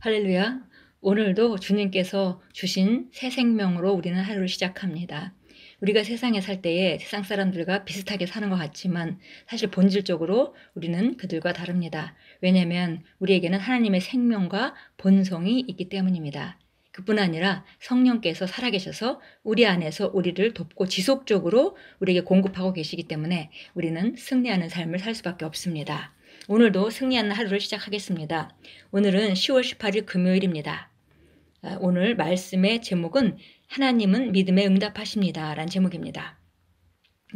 할렐루야. 오늘도 주님께서 주신 새 생명으로 우리는 하루를 시작합니다. 우리가 세상에 살 때에 세상 사람들과 비슷하게 사는 것 같지만 사실 본질적으로 우리는 그들과 다릅니다. 왜냐하면 우리에게는 하나님의 생명과 본성이 있기 때문입니다. 그뿐 아니라 성령께서 살아계셔서 우리 안에서 우리를 돕고 지속적으로 우리에게 공급하고 계시기 때문에 우리는 승리하는 삶을 살 수밖에 없습니다. 오늘도 승리하는 하루를 시작하겠습니다. 오늘은 10월 18일 금요일입니다. 오늘 말씀의 제목은 하나님은 믿음에 응답하십니다 라는 제목입니다.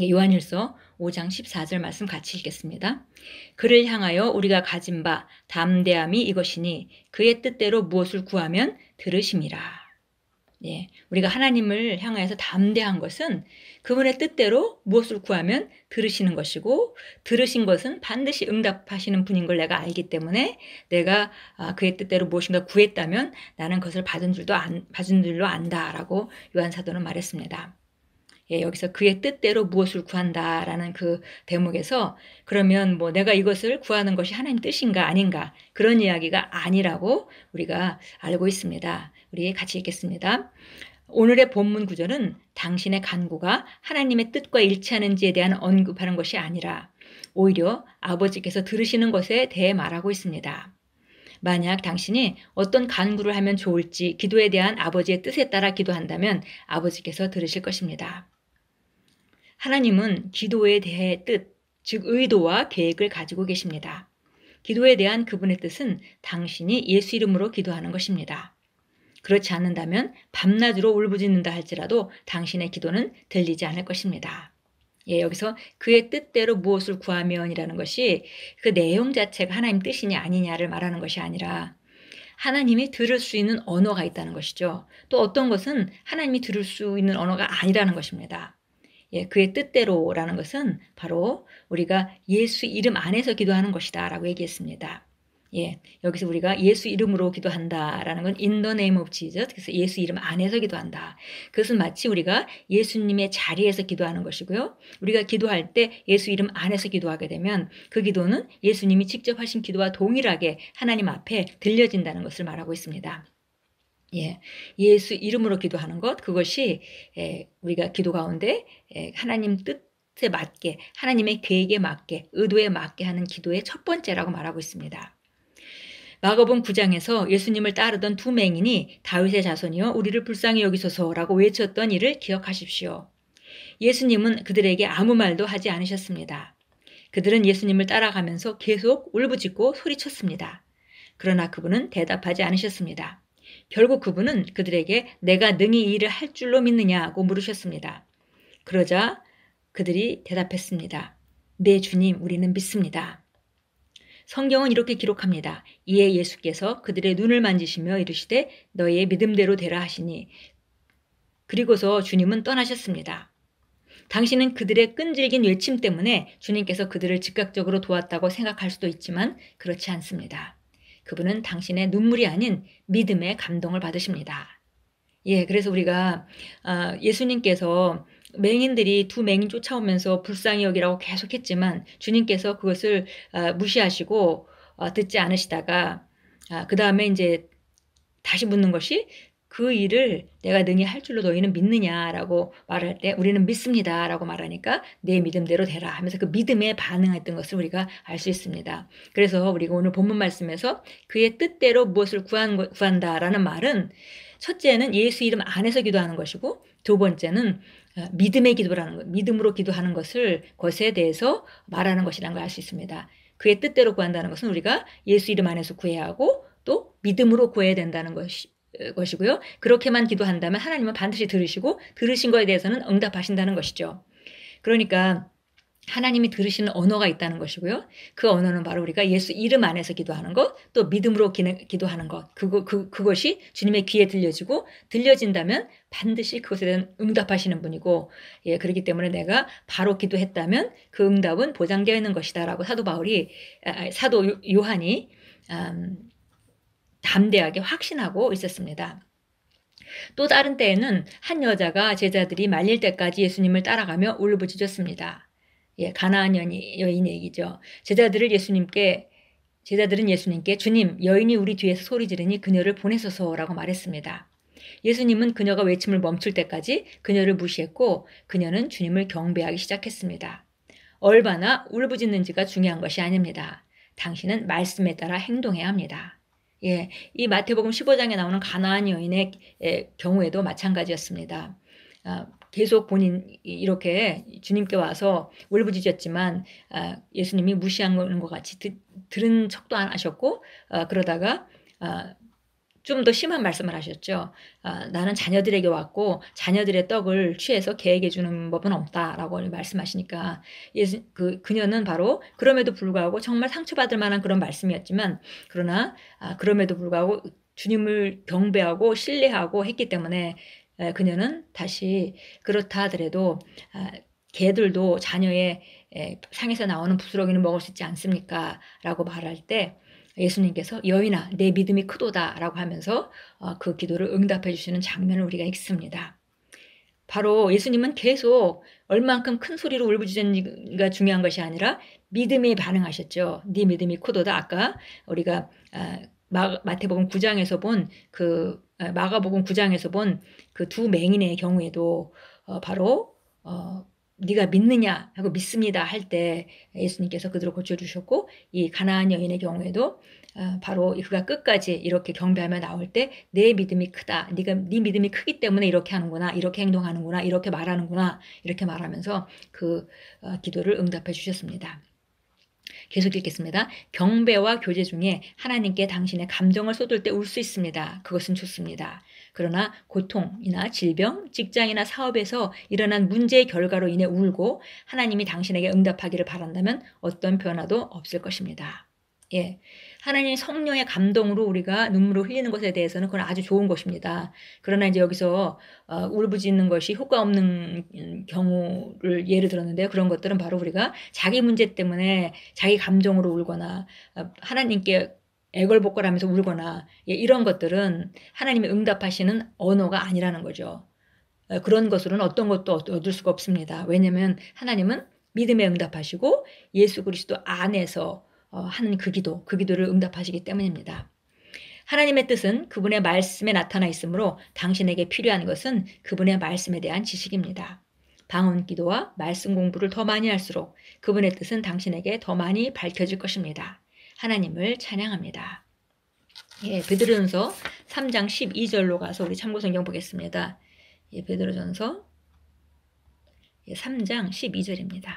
요한일서 5장 14절 말씀 같이 읽겠습니다. 그를 향하여 우리가 가진 바 담대함이 이것이니 그의 뜻대로 무엇을 구하면 들으심이라. 예, 우리가 하나님을 향하여서 담대한 것은 그분의 뜻대로 무엇을 구하면 들으시는 것이고, 들으신 것은 반드시 응답하시는 분인 걸 내가 알기 때문에 내가 그의 뜻대로 무엇인가 구했다면 나는 그것을 받은 줄로 안다라고 요한 사도는 말했습니다. 예, 여기서 그의 뜻대로 무엇을 구한다라는 그 대목에서 그러면 뭐 내가 이것을 구하는 것이 하나님 뜻인가 아닌가 그런 이야기가 아니라고 우리가 알고 있습니다. 우리 같이 읽겠습니다. 오늘의 본문 구절은 당신의 간구가 하나님의 뜻과 일치하는지에 대한 언급하는 것이 아니라 오히려 아버지께서 들으시는 것에 대해 말하고 있습니다. 만약 당신이 어떤 간구를 하면 좋을지 기도에 대한 아버지의 뜻에 따라 기도한다면 아버지께서 들으실 것입니다. 하나님은 기도에 대해 뜻, 즉 의도와 계획을 가지고 계십니다. 기도에 대한 그분의 뜻은 당신이 예수 이름으로 기도하는 것입니다. 그렇지 않는다면 밤낮으로 울부짖는다 할지라도 당신의 기도는 들리지 않을 것입니다. 예, 여기서 그의 뜻대로 무엇을 구하면이라는 것이 그 내용 자체가 하나님 뜻이냐 아니냐를 말하는 것이 아니라 하나님이 들을 수 있는 언어가 있다는 것이죠. 또 어떤 것은 하나님이 들을 수 있는 언어가 아니라는 것입니다. 예, 그의 뜻대로라는 것은 바로 우리가 예수 이름 안에서 기도하는 것이다 라고 얘기했습니다. 예, 여기서 우리가 예수 이름으로 기도한다라는 건 in the name of Jesus, 그래서 예수 이름 안에서 기도한다. 그것은 마치 우리가 예수님의 자리에서 기도하는 것이고요. 우리가 기도할 때 예수 이름 안에서 기도하게 되면 그 기도는 예수님이 직접 하신 기도와 동일하게 하나님 앞에 들려진다는 것을 말하고 있습니다. 예, 예수 이름으로 기도하는 것, 그것이 우리가 기도 가운데 하나님 뜻에 맞게, 하나님의 계획에 맞게, 의도에 맞게 하는 기도의 첫 번째라고 말하고 있습니다. 마가복음 9장에서 예수님을 따르던 두 맹인이 다윗의 자손이여 우리를 불쌍히 여기소서라고 외쳤던 일을 기억하십시오. 예수님은 그들에게 아무 말도 하지 않으셨습니다. 그들은 예수님을 따라가면서 계속 울부짖고 소리쳤습니다. 그러나 그분은 대답하지 않으셨습니다. 결국 그분은 그들에게 내가 능히 이 일을 할 줄로 믿느냐고 물으셨습니다. 그러자 그들이 대답했습니다. 네, 주님, 우리는 믿습니다. 성경은 이렇게 기록합니다. 이에 예수께서 그들의 눈을 만지시며 이르시되 너희의 믿음대로 되라 하시니 그리고서 주님은 떠나셨습니다. 당신은 그들의 끈질긴 외침 때문에 주님께서 그들을 즉각적으로 도왔다고 생각할 수도 있지만 그렇지 않습니다. 그분은 당신의 눈물이 아닌 믿음의 감동을 받으십니다. 예, 그래서 우리가 예수님께서 맹인들이 두 맹인 쫓아오면서 불쌍히 여기라고 계속했지만 주님께서 그것을 무시하시고 듣지 않으시다가 그 다음에 이제 다시 묻는 것이 그 일을 내가 능히 할 줄로 너희는 믿느냐라고 말할 때 우리는 믿습니다라고 말하니까 내 믿음대로 되라 하면서 그 믿음에 반응했던 것을 우리가 알 수 있습니다. 그래서 우리가 오늘 본문 말씀에서 그의 뜻대로 무엇을 구한다라는 말은 첫째는 예수 이름 안에서 기도하는 것이고 두 번째는 믿음의 기도라는 것, 믿음으로 기도하는 것에 대해서 말하는 것이라는 걸 알 수 있습니다. 그의 뜻대로 구한다는 것은 우리가 예수 이름 안에서 구해야 하고 또 믿음으로 구해야 된다는 것이고요. 그렇게만 기도한다면 하나님은 반드시 들으시고 들으신 거에 대해서는 응답하신다는 것이죠. 그러니까 하나님이 들으시는 언어가 있다는 것이고요. 그 언어는 바로 우리가 예수 이름 안에서 기도하는 것, 또 믿음으로 기도하는 것, 그것이 주님의 귀에 들려진다면 반드시 그것에 대한 응답하시는 분이고, 예, 그렇기 때문에 내가 바로 기도했다면 그 응답은 보장되어 있는 것이다라고 사도 요한이 담대하게 확신하고 있었습니다. 또 다른 때에는 한 여자가 제자들이 말릴 때까지 예수님을 따라가며 울부짖었습니다. 예, 가나안 여인 얘기죠. 제자들을 예수님께 제자들은 예수님께 주님, 여인이 우리 뒤에서 소리 지르니 그녀를 보내소서라고 말했습니다. 예수님은 그녀가 외침을 멈출 때까지 그녀를 무시했고 그녀는 주님을 경배하기 시작했습니다. 얼마나 울부짖는지가 중요한 것이 아닙니다. 당신은 말씀에 따라 행동해야 합니다. 예, 이 마태복음 15장에 나오는 가나안 여인의 경우에도 마찬가지였습니다. 계속 본인 이렇게 주님께 와서 울부짖었지만 예수님이 무시한 것 같이 들은 척도 안 하셨고 그러다가 좀 더 심한 말씀을 하셨죠. 나는 자녀들에게 왔고 자녀들의 떡을 취해서 개에게 주는 법은 없다라고 말씀하시니까 그녀는 바로 그럼에도 불구하고 정말 상처받을 만한 그런 말씀이었지만 그러나 그럼에도 불구하고 주님을 경배하고 신뢰하고 했기 때문에 그녀는 다시 그렇다 하더라도 개들도 자녀의 상에서 나오는 부스러기는 먹을 수 있지 않습니까? 라고 말할 때 예수님께서 여인아 내 믿음이 크도다 라고 하면서 그 기도를 응답해 주시는 장면을 우리가 읽습니다. 바로 예수님은 계속 얼만큼 큰 소리로 울부짖는지가 중요한 것이 아니라 믿음에 반응하셨죠. 네 믿음이 크도다. 아까 우리가 마태복음 9장에서 본 마가복음 9장에서 본 그 두 맹인의 경우에도 바로 네가 믿느냐 하고 믿습니다 할 때 예수님께서 그들을 고쳐주셨고 이 가나안 여인의 경우에도 바로 그가 끝까지 이렇게 경배하며 나올 때 내 믿음이 크다. 네 믿음이 크기 때문에 이렇게 하는구나. 이렇게 행동하는구나. 이렇게 말하는구나. 이렇게 말하면서 그 기도를 응답해 주셨습니다. 계속 읽겠습니다. 경배와 교제 중에 하나님께 당신의 감정을 쏟을 때 울 수 있습니다. 그것은 좋습니다. 그러나 고통이나 질병, 직장이나 사업에서 일어난 문제의 결과로 인해 울고 하나님이 당신에게 응답하기를 바란다면 어떤 변화도 없을 것입니다. 예, 하나님 성령의 감동으로 우리가 눈물을 흘리는 것에 대해서는 그건 아주 좋은 것입니다. 그러나 이제 여기서 울부짖는 것이 효과 없는 경우를 예를 들었는데요. 그런 것들은 바로 우리가 자기 문제 때문에 자기 감정으로 울거나 하나님께 애걸복걸하면서 울거나 이런 것들은 하나님이 응답하시는 언어가 아니라는 거죠. 그런 것으로는 어떤 것도 얻을 수가 없습니다. 왜냐하면 하나님은 믿음에 응답하시고 예수 그리스도 안에서 하는 그 기도를 응답하시기 때문입니다. 하나님의 뜻은 그분의 말씀에 나타나 있으므로 당신에게 필요한 것은 그분의 말씀에 대한 지식입니다. 방언 기도와 말씀 공부를 더 많이 할수록 그분의 뜻은 당신에게 더 많이 밝혀질 것입니다. 하나님을 찬양합니다. 예, 베드로전서 3장 12절로 가서 우리 참고성경 보겠습니다. 예, 베드로전서 3장 12절입니다.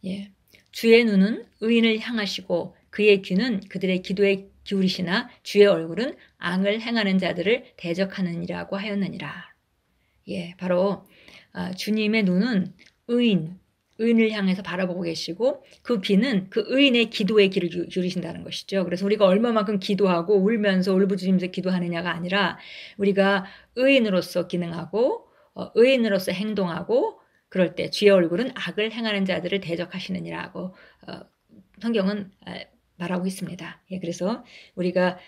예, 주의 눈은 의인을 향하시고 그의 귀는 그들의 기도에 기울이시나 주의 얼굴은 악을 행하는 자들을 대적하느니라고 하였느니라. 예, 바로 주님의 눈은 의인을 향해서 바라보고 계시고 그 귀는 그 의인의 기도에 귀를 기울이신다는 것이죠. 그래서 우리가 얼마만큼 기도하고 울면서 울부짖으면서 기도하느냐가 아니라 우리가 의인으로서 기능하고 의인으로서 행동하고 그럴 때 주의 얼굴은 악을 행하는 자들을 대적하시느니라고 성경은 말하고 있습니다. 예, 그래서 우리가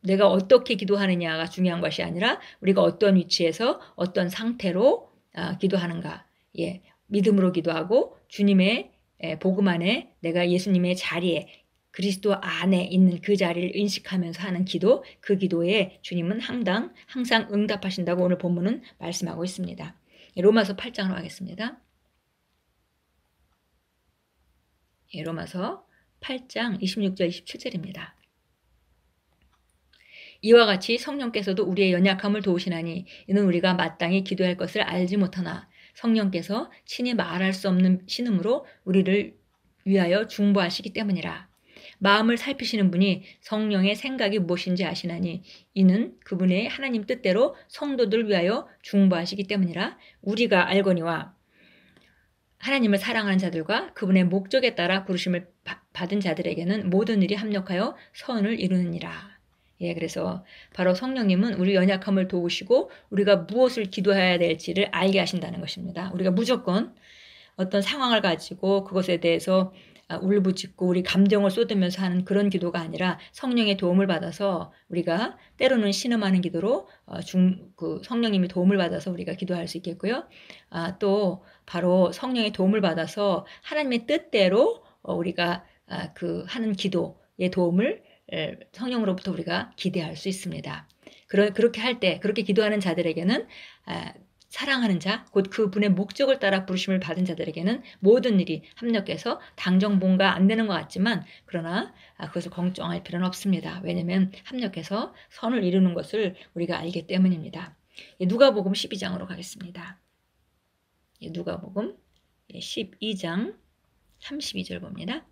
내가 어떻게 기도하느냐가 중요한 것이 아니라 우리가 어떤 위치에서 어떤 상태로 기도하는가. 예, 믿음으로 기도하고 주님의 복음 안에 내가 예수님의 자리에 그리스도 안에 있는 그 자리를 인식하면서 하는 기도, 그 기도에 주님은 항상 응답하신다고 오늘 본문은 말씀하고 있습니다. 로마서 8장으로 가겠습니다. 예, 로마서 8장 26절 27절입니다. 이와 같이 성령께서도 우리의 연약함을 도우시나니 이는 우리가 마땅히 기도할 것을 알지 못하나 성령께서 친히 말할 수 없는 신음으로 우리를 위하여 중보하시기 때문이라. 마음을 살피시는 분이 성령의 생각이 무엇인지 아시나니 이는 그분의 하나님 뜻대로 성도들을 위하여 중보하시기 때문이라. 우리가 알거니와 하나님을 사랑하는 자들과 그분의 목적에 따라 부르심을 받은 자들에게는 모든 일이 합력하여 선을 이루느니라. 예, 그래서 바로 성령님은 우리 연약함을 도우시고 우리가 무엇을 기도해야 될지를 알게 하신다는 것입니다. 우리가 무조건 어떤 상황을 가지고 그것에 대해서 울부짖고 우리 감정을 쏟으면서 하는 그런 기도가 아니라 성령의 도움을 받아서 우리가 때로는 신음하는 기도로 그 성령님이 도움을 받아서 우리가 기도할 수 있겠고요. 또 바로 성령의 도움을 받아서 하나님의 뜻대로 우리가 그 하는 기도의 도움을 성령으로부터 우리가 기대할 수 있습니다. 그렇게 할 때, 그렇게 기도하는 자들에게는 사랑하는 자, 곧 그분의 목적을 따라 부르심을 받은 자들에게는 모든 일이 합력해서 당정 뭔가 안 되는 것 같지만, 그러나 그것을 걱정할 필요는 없습니다. 왜냐하면 합력해서 선을 이루는 것을 우리가 알기 때문입니다. 누가복음 12장으로 가겠습니다. 누가복음 12장 32절 봅니다.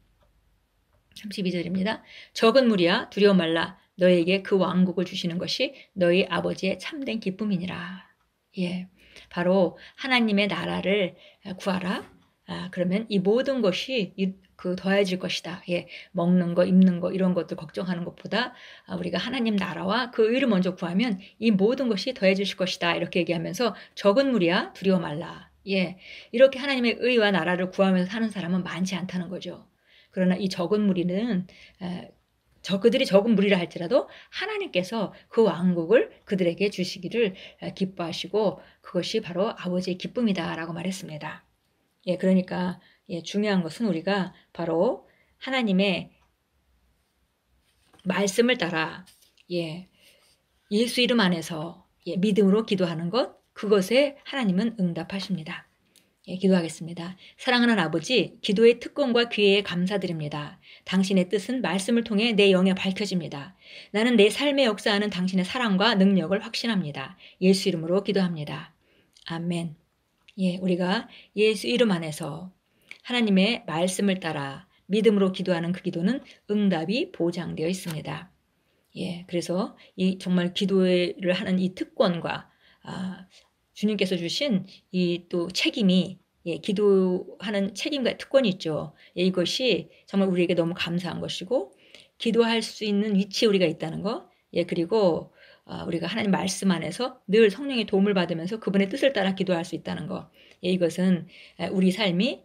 32절입니다. 적은 무리야 두려워 말라. 너에게 그 왕국을 주시는 것이 너희 아버지의 참된 기쁨이니라. 예, 바로 하나님의 나라를 구하라. 그러면 이 모든 것이 더해질 것이다. 예, 먹는 거, 입는 거 이런 것들 걱정하는 것보다 우리가 하나님 나라와 그 의를 먼저 구하면 이 모든 것이 더해질 것이다. 이렇게 얘기하면서 적은 무리야 두려워 말라. 예, 이렇게 하나님의 의와 나라를 구하면서 사는 사람은 많지 않다는 거죠. 그러나 이 적은 무리는 그들이 적은 무리라 할지라도 하나님께서 그 왕국을 그들에게 주시기를 기뻐하시고 그것이 바로 아버지의 기쁨이다라고 말했습니다. 예, 그러니까 중요한 것은 우리가 바로 하나님의 말씀을 따라 예수 이름 안에서 믿음으로 기도하는 것, 그것에 하나님은 응답하십니다. 기도하겠습니다. 사랑하는 아버지, 기도의 특권과 기회에 감사드립니다. 당신의 뜻은 말씀을 통해 내 영에 밝혀집니다. 나는 내 삶에 역사하는 당신의 사랑과 능력을 확신합니다. 예수 이름으로 기도합니다. 아멘. 우리가 예수 이름 안에서 하나님의 말씀을 따라 믿음으로 기도하는 그 기도는 응답이 보장되어 있습니다. 그래서 이 정말 기도를 하는 이 특권과 주님께서 주신 이 또 책임이 기도하는 책임과 특권이 있죠. 이것이 정말 우리에게 너무 감사한 것이고 기도할 수 있는 위치에 우리가 있다는 거. 그리고 우리가 하나님 말씀 안에서 늘 성령의 도움을 받으면서 그분의 뜻을 따라 기도할 수 있다는 거. 이것은 우리 삶이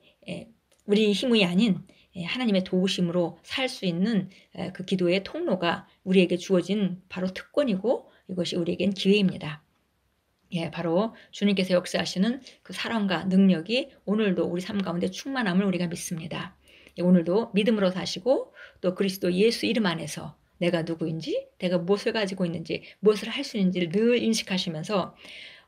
우리 힘이 아닌 하나님의 도우심으로 살 수 있는 그 기도의 통로가 우리에게 주어진 바로 특권이고 이것이 우리에겐 기회입니다. 바로 주님께서 역사하시는 그 사랑과 능력이 오늘도 우리 삶 가운데 충만함을 우리가 믿습니다. 오늘도 믿음으로 사시고 또 그리스도 예수 이름 안에서 내가 누구인지, 내가 무엇을 가지고 있는지, 무엇을 할 수 있는지를 늘 인식하시면서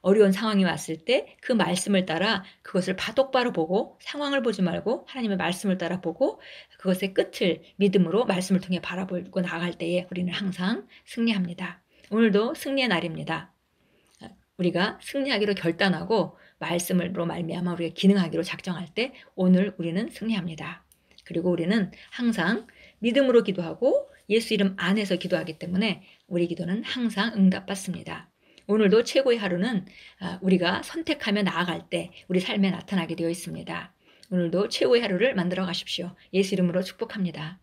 어려운 상황이 왔을 때 그 말씀을 따라 그것을 바똑바로 보고 상황을 보지 말고 하나님의 말씀을 따라 보고 그것의 끝을 믿음으로 말씀을 통해 바라보고 나아갈 때에 우리는 항상 승리합니다. 오늘도 승리의 날입니다. 우리가 승리하기로 결단하고 말씀으로 말미암아 우리가 기능하기로 작정할 때 오늘 우리는 승리합니다. 그리고 우리는 항상 믿음으로 기도하고 예수 이름 안에서 기도하기 때문에 우리 기도는 항상 응답받습니다. 오늘도 최고의 하루는 우리가 선택하며 나아갈 때 우리 삶에 나타나게 되어 있습니다. 오늘도 최고의 하루를 만들어 가십시오. 예수 이름으로 축복합니다.